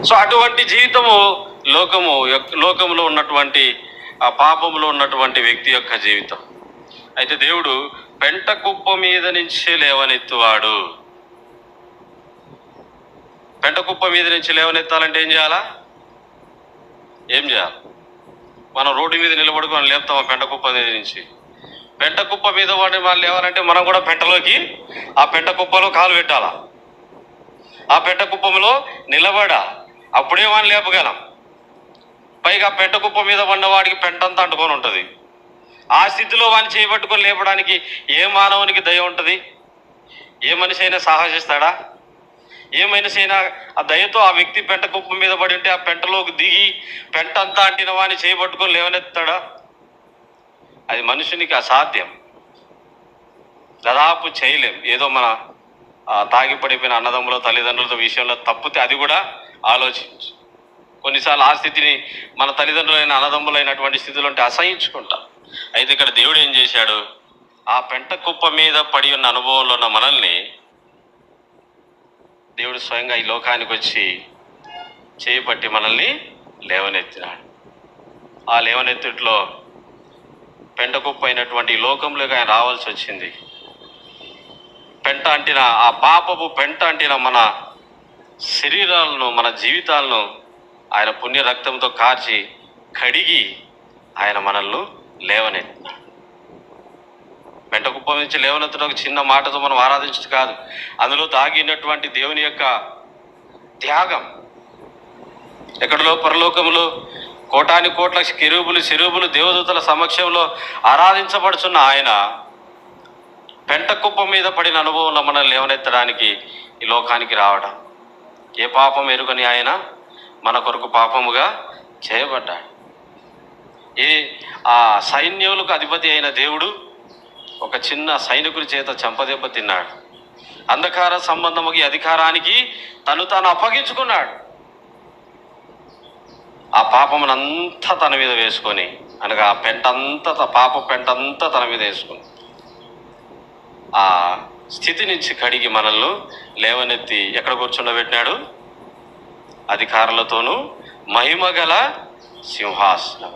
So అటువంటి జీవితము లోకములో ఉన్నటువంటి ఆ పాపములో ఉన్నటువంటి వ్యక్తి యొక్క జీవితం. అయితే దేవుడు పెంట కుప్ప మీద నుంచి లేవనెత్తువాడు. పెంట కుప్ప మీద నుంచి లేవనెత్తాలంటే ఏం చేయాలా? ఏం చేయాలి? మనం రోడ్డు మీద నిలబడుకొని లేపుతాం పెంట కుప్ప మీద నుంచి. పెంట కుప్ప మీద వాడిని వాళ్ళు లేవాలంటే మనం కూడా పెంటలోకి, ఆ పెంట కుప్పలో కాలు పెట్టాలా, ఆ పెంట కుప్పంలో నిలబడా, అప్పుడే వాడిని లేపగలం. పైగా పెంట కుప్ప మీద ఉన్నవాడికి పెంటంతా అంటుకొని ఉంటుంది. ఆ స్థితిలో వాడిని చేయబట్టుకొని లేపడానికి ఏ మానవునికి దయ ఉంటుంది? ఏ మనిషి అయినా సాహసిస్తాడా? ఏ మనిషి అయినా ఆ దయతో ఆ వ్యక్తి పెంట కుప్ప మీద పడి ఉంటే ఆ పెంటలోకి దిగి పెంట అంతా అంటిన వాడిని చేయబట్టుకొని లేవనెత్తాడా? అది మనుషునికి అసాధ్యం, దాదాపు చేయలేం. ఏదో మన తాగి పడిపోయిన అన్నదమ్ముల తల్లిదండ్రుల విషయంలో తప్పితే అది కూడా ఆలోచించు. కొన్నిసార్లు ఆ స్థితిని మన తల్లిదండ్రులైన అన్నదమ్ములైనటువంటి స్థితిలో ఉంటే అసహించుకుంటాం. అయితే ఇక్కడ దేవుడు ఏం చేశాడు? ఆ పెంట కుప్ప మీద పడి ఉన్న అనుభవంలో ఉన్న మనల్ని దేవుడు స్వయంగా ఈ లోకానికి వచ్చి చేయబట్టి మనల్ని లేవనెత్తినాడు. ఆ లేవనెత్తుట్లో పెంట కుప్ప అయినటువంటి ఈ లోకంలోకి ఆయన రావాల్సి వచ్చింది. పెంట అంటిన ఆ పాపపు పెంట అంటిన మన శరీరాలను, మన జీవితాలను ఆయన పుణ్య రక్తంతో కార్చి కడిగి ఆయన మనల్ని లేవనెత్తి. పెంట కుప్ప నుంచి లేవనెత్తడం ఒక చిన్న మాటతో మనం ఆరాధించదు కాదు. అందులో దాగినటువంటి దేవుని యొక్క త్యాగం. ఎక్కడలో పరలోకములో కోటాని కోట్ల కెరూబులు దేవదూతల సమక్షంలో ఆరాధించబడుచున్న ఆయన పెంట కుప్ప మీద పడిన అనుభవంలో మనల్ని లేవనెత్తడానికి ఈ లోకానికి రావడం. ఏ పాపం ఎరుగని ఆయన మన కొరకు పాపముగా చేయబడ్డాడు. ఆ సైన్యములకు అధిపతి అయిన దేవుడు ఒక చిన్న సైనికుడి చేత చెంపదెబ్బ తిన్నాడు. అంధకార సంబంధముకి అధికారానికి తాను అప్పగించుకున్నాడు. ఆ పాపమునంతా తన మీద వేసుకొని, అనగా ఆ పెంటంతా, పాప పెంటంతా తన మీద వేసుకుని ఆ స్థితి నుంచి కడిగి మనల్ని లేవనెత్తి ఎక్కడ కూర్చుండబెట్టినాడు? అధికారులతోనూ మహిమగల సింహాసనం.